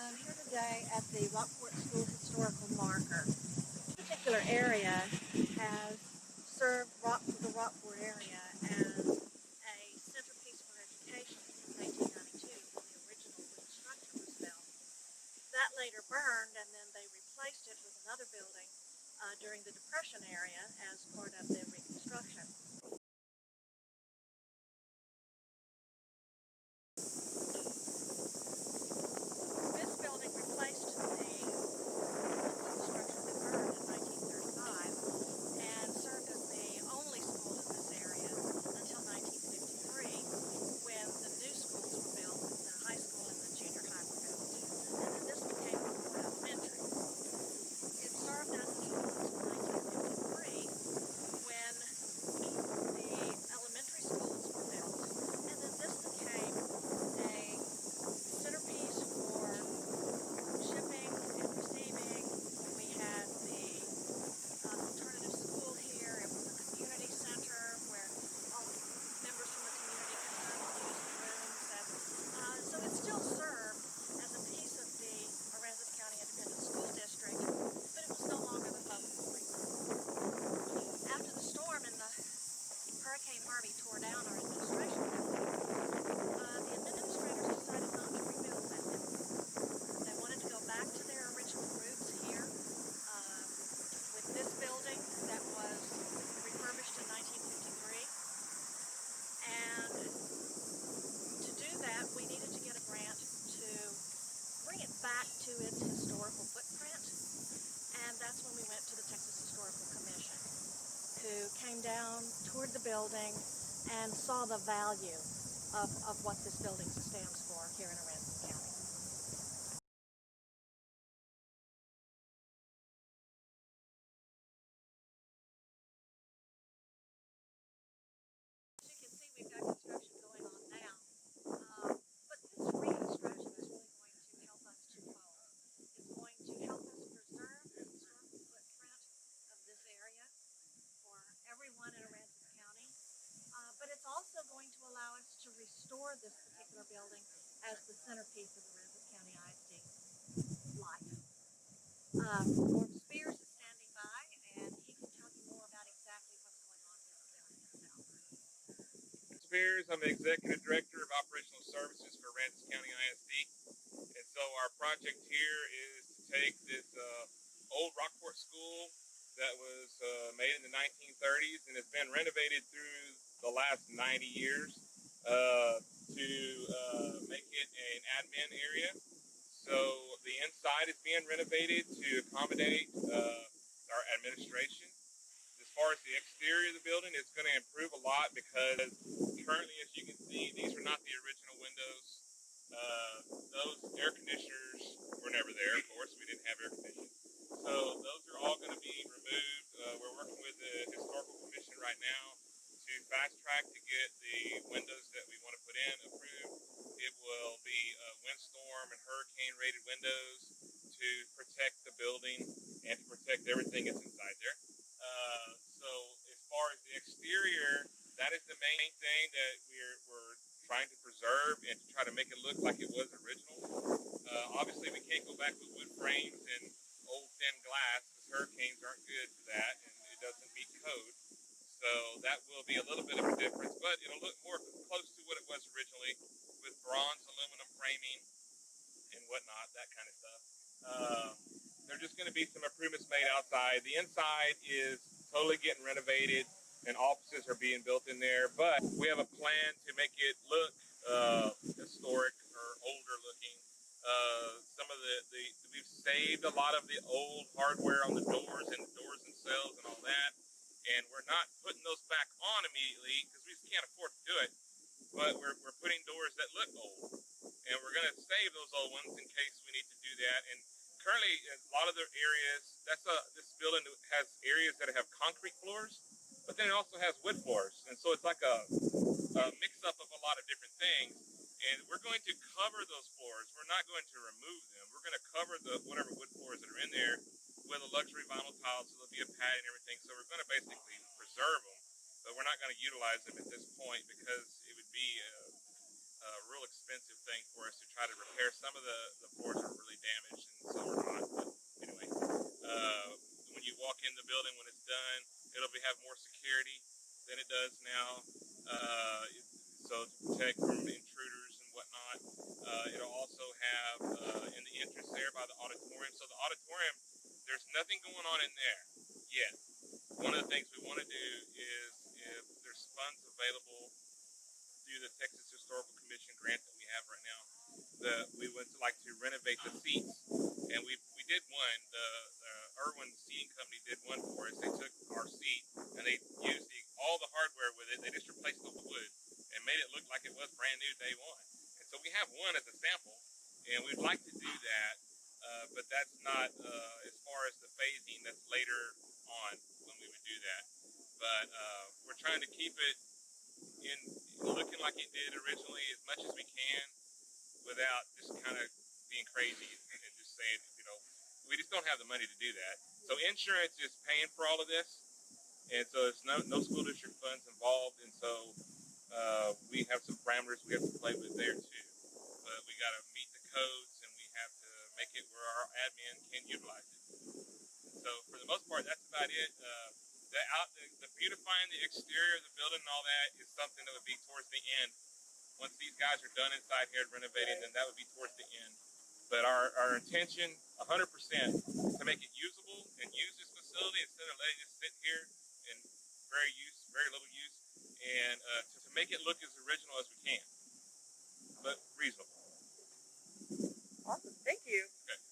I'm here today at the Rockport School Historical Marker. This particular area has served the Rockport area as a centerpiece for education since 1892 when the original wooden structure was built. That later burned and then they replaced it with another building during the Depression area as part of the reconstruction. This building replaced the structure that burned in 1935 and served as the only school in this area until 1953 when the new schools were built, the high school and the junior high were built. And then this became Rockport Elementary. It served as a school until 1953 when the elementary schools were built, and then this became a centerpiece for shipping and receiving. We had the alternative school here. It was a community center where all members from the community could come and use the rooms. And so it still served as a piece of the Aransas County Independent School District, but it was no longer the focal point. After the storm and the Hurricane Harvey tore down our administration building, the administrators decided not to rebuild that building. They wanted to go back to their original roots here with this building that was refurbished in 1953. And to do that, we needed to get a grant to bring it back to its historical footprint. And that's when we went to the Texas Historical Commission, who came down, toured the building, and saw the value of what this building stands for here in Aransas County. As you can see, we've got construction going on now, but this reconstruction is really going to help us twofold. It's going to help us preserve the historical footprint of this area for everyone in Aransas County, but it's also going to allow us to restore this particular building as the centerpiece of Aransas County ISD life. Norm Spears is standing by, and he can tell you more about exactly what's going on with the building itself. Spears, I'm the Executive Director of Operational Services for Aransas County ISD. And so our project here is to take this old Rockport School that was made in the 1930s and has been renovated through the last 90 years to make it an admin area. So the inside is being renovated to accommodate our administration. As far as the exterior of the building, it's going to improve a lot because currently, as you can see, these are not the original windows. Those air conditioners were never there, of course. We didn't have air conditioning. So those are all going to be removed. We're working with the Historical Commission right now to fast track to get the windows that we want to put in approved. It will be windstorm and hurricane rated windows to protect the building and to protect everything that's inside there. So as far as the exterior, that is the main thing that we're trying to preserve and to try to make it look like it was original. Obviously, we can't go back with wood frames and old thin glass because hurricanes aren't good for that and it doesn't meet code. So that will be a little bit of a difference, but it'll look more close to what it was originally with bronze, aluminum framing and whatnot, that kind of stuff. There's just going to be some improvements made outside. The inside is totally getting renovated and offices are being built in there, but we have a plan to make it look historic or older looking. Some of we've saved a lot of the old hardware on the doors and themselves and all that, and we're not putting those back on immediately because we just can't afford to do it, but we're putting doors that look old, and we're going to save those old ones in case we need to do that. And currently, in a lot of the areas, this building has areas that have concrete floors, but then it also has wood floors, and so it's like a mix-up of a lot of different things. And we're going to cover those floors. We're not going to remove them. We're going to cover whatever wood floors that are in there with a luxury vinyl tile, so there'll be a pad and everything. So we're going to basically preserve them, but we're not going to utilize them at this point because it would be a real expensive thing for us to try to repair. Some of the floors are really damaged and some are not. But anyway, when you walk in the building when it's done, it'll have more security than it does now. So to protect from intruders and whatnot. It'll also have in the entrance there by the auditorium. So the auditorium, there's nothing going on in there yet. One of the things we want to do is, if there's funds available through the Texas Historical Commission grant that we have right now, we would like to renovate the seats. And we did one. The Irwin Seating Company did one for us. They took our seat and they used all the hardware with it. They just replaced the wood and made it look like it was brand new day one. And so we have one as a sample, and we'd like to do that, but that's not as far as the phasing. That's later on when we would do that. But we're trying to keep it in looking like it did originally as much as we can, without just kind of being crazy and just saying, we just don't have the money to do that. So insurance is paying for all of this, and so it's no school district funds involved, and so we have some parameters we have to play with there too. But we got to meet the codes, and we have to make it where our admin can utilize it. So for the most part, that's about it. The beautifying the exterior of the building and all that is something that would be towards the end. Once these guys are done inside here and renovating, then that would be towards the end. But our intention, 100%, is to make it usable and use this facility instead of letting it sit here in very little use, and to make it look as original as we can, but reasonable. Awesome. Thank you. Okay.